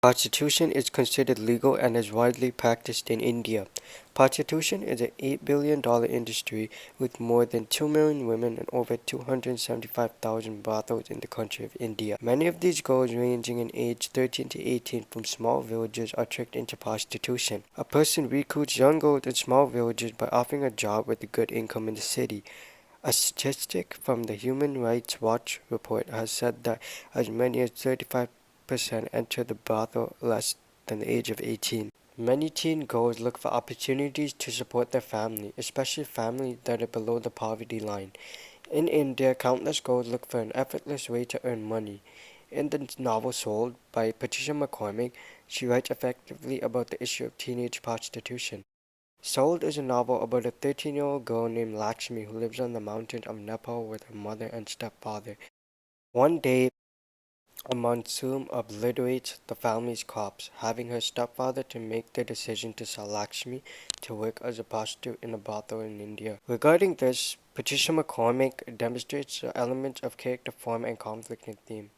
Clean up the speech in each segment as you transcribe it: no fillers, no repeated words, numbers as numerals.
Prostitution is considered legal and is widely practiced in India. Prostitution is an $8 billion industry with more than 2 million women and over 275,000 brothels in the country of India. Many of these girls ranging in age 13 to 18 from small villages are tricked into prostitution. A person recruits young girls in small villages by offering a job with a good income in the city. A statistic from the Human Rights Watch report has said that as many as 35% enter the brothel less than the age of 18. Many teen girls look for opportunities to support their family, especially families that are below the poverty line. In India, countless girls look for an effortless way to earn money. In the novel Sold by Patricia McCormick, she writes effectively about the issue of teenage prostitution. Sold is a novel about a 13-year-old girl named Lakshmi who lives on the mountains of Nepal with her mother and stepfather. One day, a monsoon obliterates the family's crops, having her stepfather to make the decision to sell Lakshmi to work as a prostitute in a brothel in India. Regarding this, Patricia McCormick demonstrates the elements of character form and conflict in theme.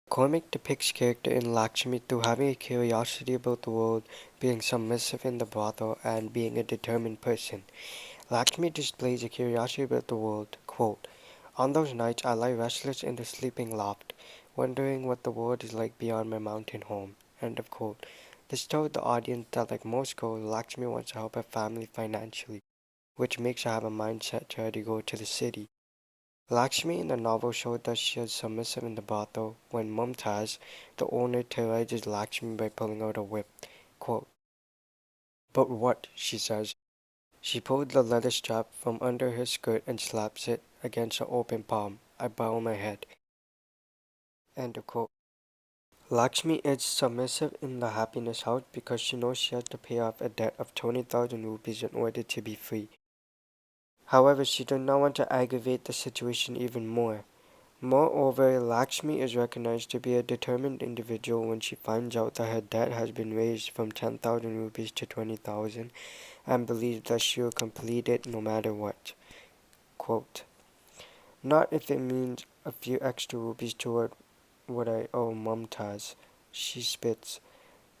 McCormick depicts character in Lakshmi through having a curiosity about the world, being submissive in the brothel, and being a determined person. Lakshmi displays a curiosity about the world. Quote, "On those nights I lie restless in the sleeping loft, wondering what the world is like beyond my mountain home." End of quote. This told the audience that like most girls, Lakshmi wants to help her family financially, which makes her have a mindset to try to go to the city. Lakshmi in the novel showed that she is submissive in the brothel when Mumtaz, the owner, terrorizes Lakshmi by pulling out a whip. Quote, "But what?" she says. She pulled the leather strap from under her skirt and slaps it against her open palm. "I bow my head." End of quote. Lakshmi is submissive in the happiness house because she knows she has to pay off a debt of 20,000 rupees in order to be free. However, she does not want to aggravate the situation even more. Moreover, Lakshmi is recognized to be a determined individual when she finds out that her debt has been raised from 10,000 rupees to 20,000 and believes that she will complete it no matter what. Quote, "Not if it means a few extra rupees toward what I owe Mumtaz." She spits.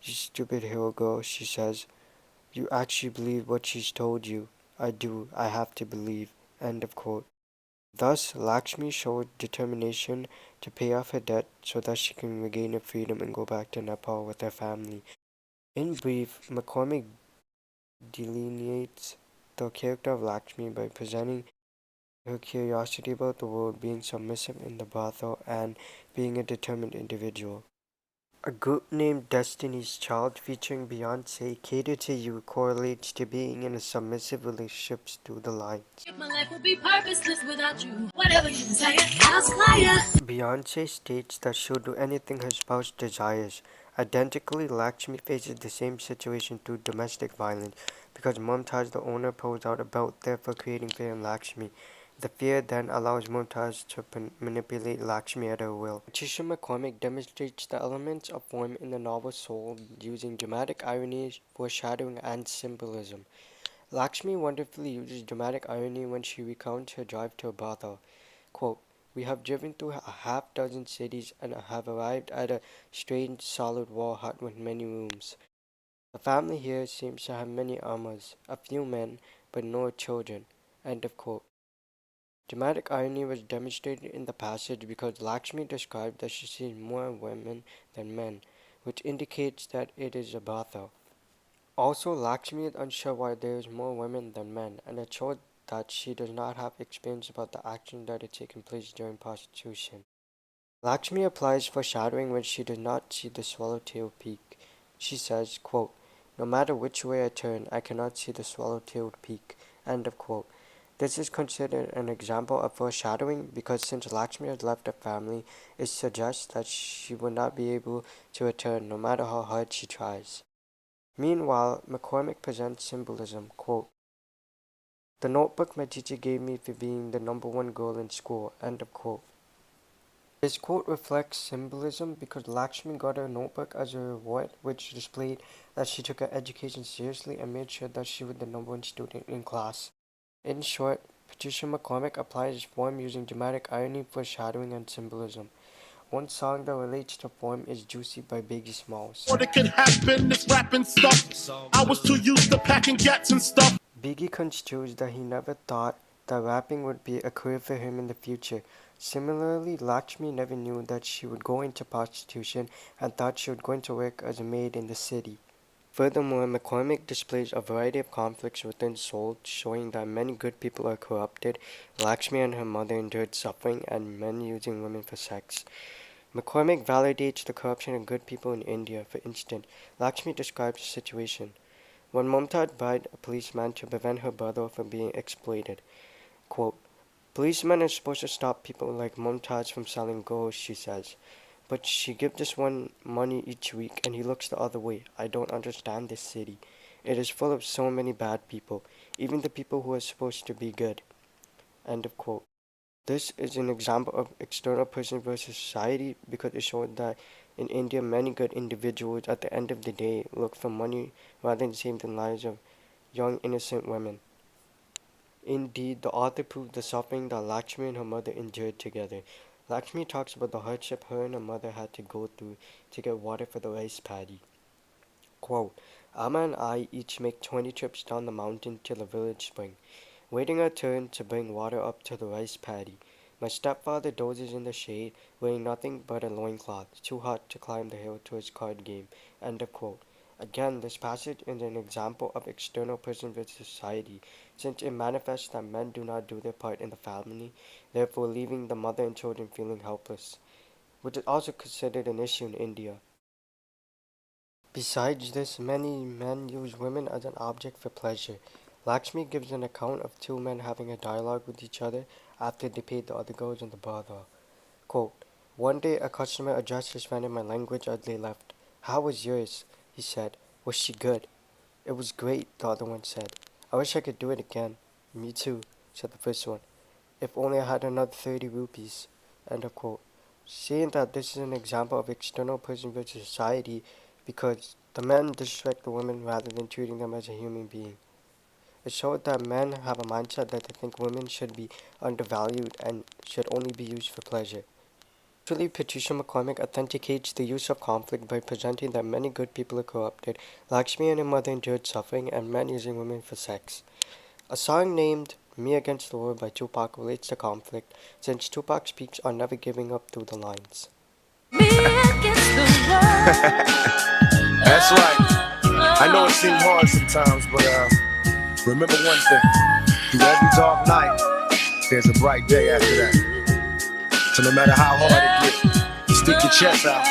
"You stupid hero girl," she says. "You actually believe what she's told you." "I do. I have to believe." End of quote. Thus, Lakshmi showed determination to pay off her debt so that she can regain her freedom and go back to Nepal with her family. In brief, McCormick delineates the character of Lakshmi by presenting her curiosity about the world, being submissive in the brothel, and being a determined individual. A group named Destiny's Child featuring Beyonce, Cater to You, correlates to being in a submissive relationship through the lines. My life would be purposeless without you. Whatever you say, I'll supply ya. Beyonce states that she'll do anything her spouse desires. Identically, Lakshmi faces the same situation through domestic violence because Mumtaz, the owner, pulls out a belt, therefore creating fear in Lakshmi. The fear then allows Mumtaz to manipulate Lakshmi at her will. Patricia McCormick demonstrates the elements of form in the novel Soul using dramatic irony, foreshadowing, and symbolism. Lakshmi wonderfully uses dramatic irony when she recounts her drive to a brothel. Quote, "We have driven through a half dozen cities and have arrived at a strange solid wall hut with many rooms. The family here seems to have many amas, a few men, but no children." End of quote. Dramatic irony was demonstrated in the passage because Lakshmi described that she sees more women than men, which indicates that it is a brothel. Also, Lakshmi is unsure why there is more women than men, and it shows that she does not have experience about the actions that are taking place during prostitution. Lakshmi applies foreshadowing when she does not see the swallowtail peak. She says, quote, "No matter which way I turn, I cannot see the swallowtailed peak." End of quote. This is considered an example of foreshadowing because since Lakshmi has left her family, it suggests that she will not be able to return no matter how hard she tries. Meanwhile, McCormick presents symbolism, quote, "The notebook my teacher gave me for being the number one girl in school." End of quote. This quote reflects symbolism because Lakshmi got her notebook as a reward, which displayed that she took her education seriously and made sure that she was the number one student in class. In short, Patricia McCormick applies form using dramatic irony, foreshadowing, and symbolism. One song that relates to Poem is Juicy by Biggie Smalls. What it could happen, this rapping stuff. I was too used to packing gats and stuff. Biggie construes that he never thought that rapping would be a career for him in the future. Similarly, Lakshmi never knew that she would go into prostitution and thought she would go into work as a maid in the city. Furthermore, McCormick displays a variety of conflicts within Soul, showing that many good people are corrupted, Lakshmi and her mother endured suffering, and men using women for sex. McCormick validates the corruption of good people in India. For instance, Lakshmi describes the situation. When Mumtaz bribed a policeman to prevent her brother from being exploited. Quote, policemen are supposed to stop people like Mumtaz from selling girls, she says. But she gives this one money each week and he looks the other way. I don't understand this city. It is full of so many bad people, even the people who are supposed to be good. End of quote. This is an example of external person versus society because it showed that in India many good individuals at the end of the day look for money rather than save the lives of young innocent women. Indeed, the author proved the suffering that Lakshmi and her mother endured together. Lakshmi talks about the hardship her and her mother had to go through to get water for the rice paddy. Quote, Amma and I each make 20 trips down the mountain to the village spring, waiting our turn to bring water up to the rice paddy. My stepfather dozes in the shade, wearing nothing but a loincloth, too hot to climb the hill to his card game. End of quote. Again, this passage is an example of external person versus society, since it manifests that men do not do their part in the family, therefore leaving the mother and children feeling helpless, which is also considered an issue in India. Besides this, many men use women as an object for pleasure. Lakshmi gives an account of two men having a dialogue with each other after they paid the other girls in the brothel. Quote, one day a customer addressed his friend in my language as they left. How was yours? He said. Was she good? It was great, the other one said. I wish I could do it again. Me too, said the first one. If only I had another 30 rupees. End of quote. Seeing that this is an example of external person versus society because the men disrespect the women rather than treating them as a human being. It showed that men have a mindset that they think women should be undervalued and should only be used for pleasure. Actually, Patricia McCormick authenticates the use of conflict by presenting that many good people are corrupted, Lakshmi and her mother endured suffering, and men using women for sex. A song named Me Against the World by Tupac relates to conflict, since Tupac speaks on never giving up through the lines. Me against the world. That's right. I know it seems hard sometimes, but remember one thing. Through every dark night, there's a bright day after that. So no matter how hard it gets, stick your chest out,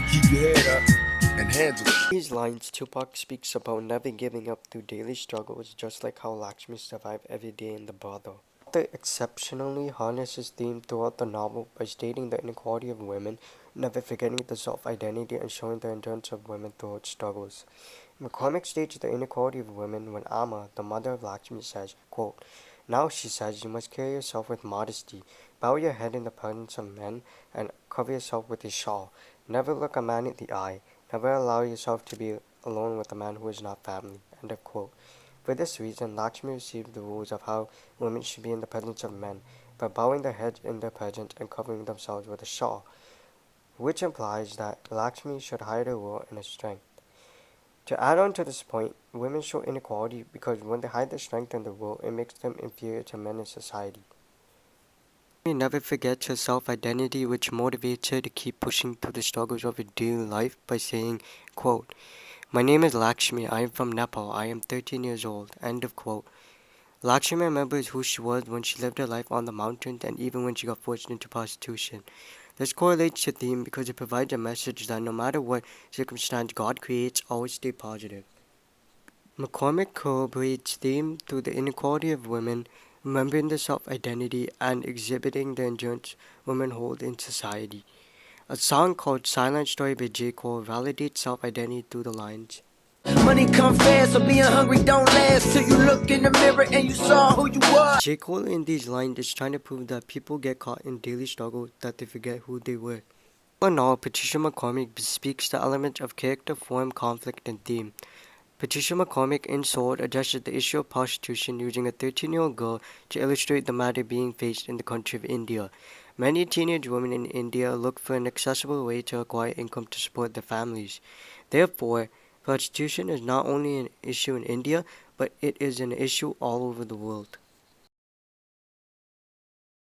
keep your head up, and handle it. In these lines, Tupac speaks about never giving up through daily struggles, just like how Lakshmi survived every day in the brothel. The author exceptionally harnesses theme throughout the novel by stating the inequality of women, never forgetting the self-identity and showing the endurance of women throughout struggles. McCormick states the inequality of women when Amma, the mother of Lakshmi, says, quote, now, she says, you must carry yourself with modesty, bow your head in the presence of men, and cover yourself with a shawl. Never look a man in the eye. Never allow yourself to be alone with a man who is not family. End of quote. For this reason, Lakshmi received the rules of how women should be in the presence of men, by bowing their heads in their presence and covering themselves with a shawl, which implies that Lakshmi should hide her will and her strength. To add on to this point, women show inequality because when they hide their strength and their will, it makes them inferior to men in society. She never forgets her self-identity, which motivates her to keep pushing through the struggles of her daily life by saying, quote, my name is Lakshmi, I am from Nepal, I am 13 years old, end of quote. Lakshmi remembers who she was when she lived her life on the mountains and even when she got forced into prostitution. This correlates to theme because it provides a message that no matter what circumstance God creates, always stay positive. McCormick corroborates theme through the inequality of women, remembering their self-identity, and exhibiting the endurance women hold in society. A song called Silent Story by J. Cole validates self-identity through the lines. Money come fast, so being hungry don't last till you look in the mirror and you saw who you were. J. Cole in these lines is trying to prove that people get caught in daily struggle that they forget who they were. In all, Patricia McCormick speaks the elements of character, form, conflict, and theme. Patricia McCormick in Sword addresses the issue of prostitution using a 13-year-old girl to illustrate the matter being faced in the country of India. Many teenage women in India look for an accessible way to acquire income to support their families. Therefore, prostitution is not only an issue in India, but it is an issue all over the world.